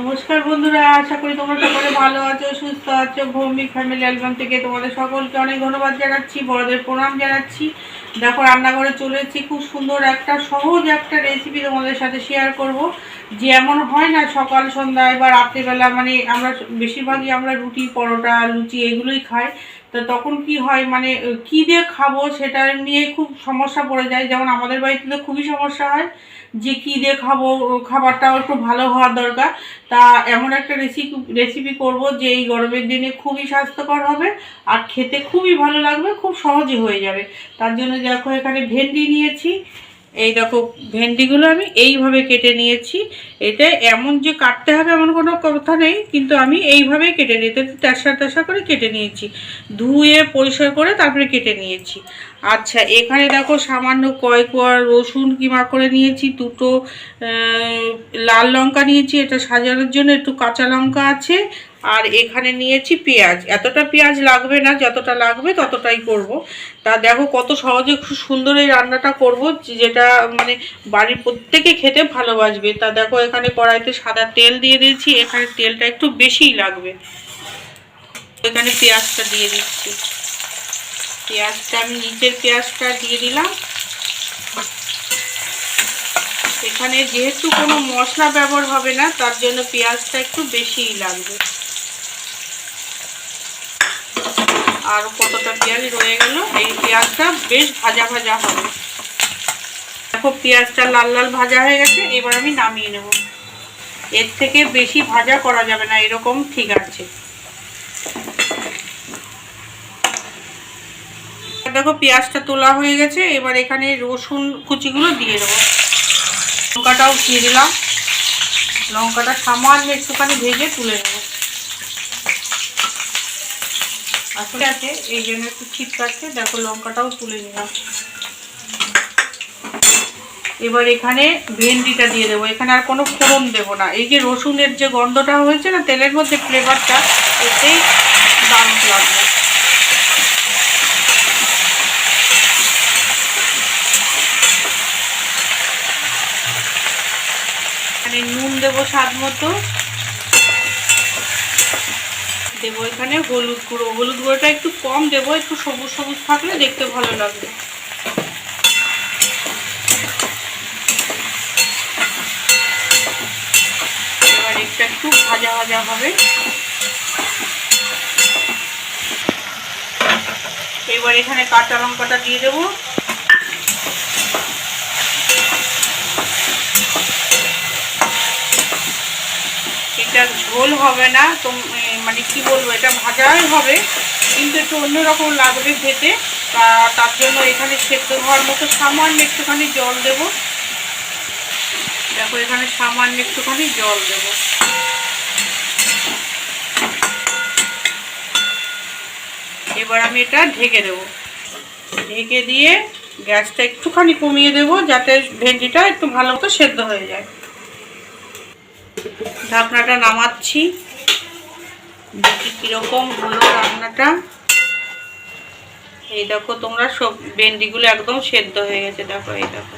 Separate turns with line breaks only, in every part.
নমস্কার বন্ধুরা, আশা করি তোমরা সকলে ভালো আছো, সুস্থ আছো। ভৌমিক ফ্যামিলি অ্যালবাম থেকে তোমাদের সকলকে অনেক ধন্যবাদ জানাচ্ছি, বড়দের প্রণাম জানাচ্ছি। দেখো রান্নাঘরে চলে এসেছি, খুব সুন্দর একটা সহজ একটা রেসিপি তোমাদের সাথে শেয়ার করব। যে এমন হয় না সকাল সন্ধ্যায় বা রাত্রিবেলা, মানে আমরা বেশিরভাগই আমরা রুটি পরোটা লুচি এগুলোই খাই। তো তখন কি হয়, মানে কী দিয়ে খাবো সেটা নিয়ে খুব সমস্যা পড়ে যায়। যেমন আমাদের বাড়িতে তো খুবই সমস্যা হয় যে কী দিয়ে খাবো, খাবারটাও একটু ভালো হওয়ার দরকার। তা এমন একটা রেসিপি করব যে এই গরমের দিনে খুবই স্বাস্থ্যকর হবে আর খেতে খুবই ভালো লাগবে, খুব সহজে হয়ে যাবে। তার জন্য দেখো এখানে ভেন্ডি নিয়েছি। এই দেখো ভেন্ডিগুলো আমি এইভাবে কেটে নিয়েছি। এটা এমন যে কাটতে হবে এমন কোনো কথা নেই, কিন্তু আমি এইভাবেই কেটে নিতে ট্যাসা ট্যাসা করে কেটে নিয়েছি, ধুয়ে পরিষ্কার করে তারপরে কেটে নিয়েছি। আচ্ছা, এখানে দেখো সামান্য কয়েক কোয়া রসুন কিমা করে নিয়েছি, দুটো লাল লঙ্কা নিয়েছি এটা সাজানোর জন্য, একটু কাঁচা লঙ্কা আছে, আর এখানে নিয়েছি পেঁয়াজ। এতটা পেঁয়াজ লাগবে না, যতটা লাগবে ততটাই করব। তা দেখো কত সহজে খুব সুন্দর এই রান্নাটা করব, যেটা মানে বাড়ির প্রত্যেকে খেতে ভালোবাসবে। তা দেখো এখানে কড়াইতে সাদা তেল দিয়ে দিয়েছি, এখানে তেলটা একটু বেশিই লাগবে। এখানে পেঁয়াজটা দিয়ে দিচ্ছি, পেঁয়াজটা আমি নিচের পেঁয়াজটা দিয়ে দিলাম। এখানে যেহেতু কোনো মশলা ব্যবহার হবে না, তার জন্য পেঁয়াজটা একটু বেশিই লাগবে। আর কতটা পেঁয়াজ রয়ে গেল, এই পেঁয়াজটা বেশ ভাজা ভাজা হবে। দেখো পেঁয়াজটা লাল লাল ভাজা হয়ে গেছে, এবার আমি নামিয়ে নেব। এর থেকে বেশি ভাজা করা যাবে না, এরকম ঠিক আছে। দেখো পেঁয়াজটা তোলা হয়ে গেছে, এবার এখানে রসুন কুচিগুলো দিয়ে দেবো। লঙ্কাটাও দিয়ে দিলাম, লঙ্কাটা সামান্য একটুখানি ভেজে তুলে নেব। আসলে আছে এই জন্য একটু ছিটকাচ্ছে, দেখো লঙ্কাটাও তুলে নিলাম। এবার এখানে ভেন্ডিটা দিয়ে দেবো, এখানে আর কোনো ফোড়ন দেবো না। এই যে রসুনের যে গন্ধটা হয়েছে না তেলের মধ্যে, ফ্লেভারটা এতেই দারুণ লাগবে। এখানে নুন দেবো স্বাদ মতো, দেবো এখানে হলুদ গুঁড়ো। হলুদ গুঁড়োটা একটু কম দেবো, একটু সবুজ সবুজ থাকলে দেখতে ভালো লাগবে। এবার এটা একটু ভাজা ভাজা হবে। এবার এখানে কাঁচা লঙ্কাটা দিয়ে দেবো। এটা ঝোল হবে না তো, মানে কি বলবো, এটা ভাজাই হবে কিন্তু একটু অন্যরকম লাগবে খেতে। তার জন্য এখানে সেদ্ধ হওয়ার মতো সামান্য একটুখানি জল দেব। দেখো এখানে সামান্য একটুখানি জল দেব। এবার আমি এটা ঢেকে দেব, ঢেকে দিয়ে গ্যাসটা একটুখানি কমিয়ে দেব, যাতে ভেন্ডিটা একটু ভালো মতো সেদ্ধ হয়ে যায়। ঢাকনাটা নামাচ্ছি, দেখি কিরকম হলো রান্নাটা। এই দেখো তোমরা সব ভেন্ডিগুলো একদম সেদ্ধ হয়ে গেছে, দেখো এই দেখো।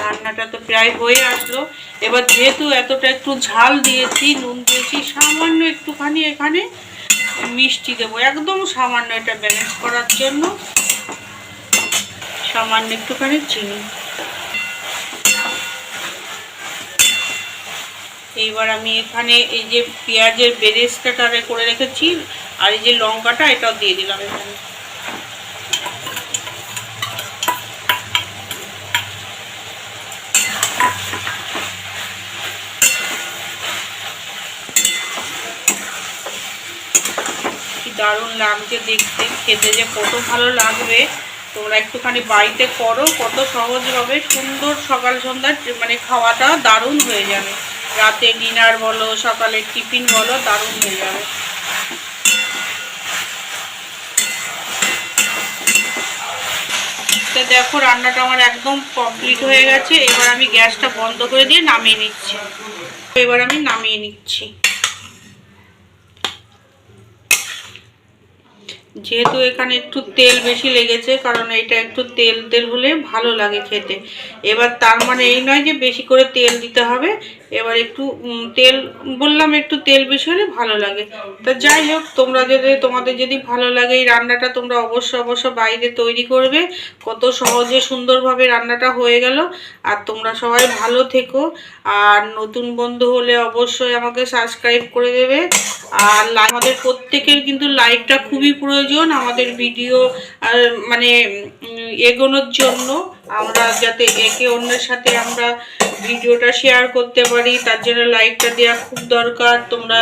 রান্নাটা তো প্রায় হয়ে আসলো। এবার যেহেতু এতটা একটু ঝাল দিয়েছি, নুন দিয়েছি, সামান্য একটুখানি এখানে মিষ্টি দেবো, একদম সামান্য, এটা ব্যালেন্স করার জন্য সামান্য একটুখানি চিনি। এইবার আমি এখানে এই যে পেঁয়াজের বেরেস্তাটা করে রেখেছি আর এই যে লঙ্কাটা, এটাও দিয়ে দিলাম এখানে। কি দারুণ লাগছে দেখতে, খেতে যে কত ভালো লাগবে। তোমরা একটুখানি বাড়িতে করো, কত সহজভাবে সুন্দর সকাল সন্ধ্যার মানে খাওয়াটা দারুণ হয়ে যাবে। রাতে ডিনার বলো, সকালে টিফিন বলো, দারুণ হয়ে যাবে। তো দেখো রান্নাটা আমার একদম কমপ্লিট হয়ে গেছে। এবার আমি গ্যাসটা বন্ধ করে দিয়ে নামিয়ে নিচ্ছি। এবার আমি নামিয়ে নিচ্ছি। যেহেতু এখানে একটু তেল বেশি লেগেছে, কারণ এটা একটু তেল তেল হলে ভালো লাগে খেতে। এবার তার মানে এই নয় যে বেশি করে তেল দিতে হবে, এবার একটু তেল বললাম, একটু তেল বেশি হলে ভালো লাগে। তা যাই হোক, তোমাদের যদি ভালো লাগে এই রান্নাটা, তোমরা অবশ্য বাইরে তৈরি করবে। কত সহজে সুন্দরভাবে রান্নাটা হয়ে গেল। আর তোমরা সবাই ভালো থেকো। আর নতুন বন্ধু হলে অবশ্যই আমাকে সাবস্ক্রাইব করে দেবে। আর আমাদের প্রত্যেকের কিন্তু লাইকটা খুবই প্রয়োজন আমাদের ভিডিও মানে এগোনোর জন্য। আমরা যাতে একে অন্যের সাথে আমরা ভিডিওটা শেয়ার করতে পারি, তার জন্য লাইকটা দেওয়া খুব দরকার। তোমরা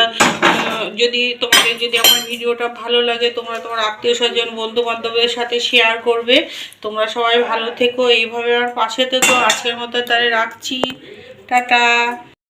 তোমাদের যদি আমার ভিডিওটা ভালো লাগে, তোমরা তোমার আত্মীয় স্বজন বন্ধু বান্ধবদের সাথে শেয়ার করবে। তোমরা সবাই ভালো থেকো, এইভাবে আমার পাশে থেকো। আজকের মতো তাহলে রাখছি, টাটা।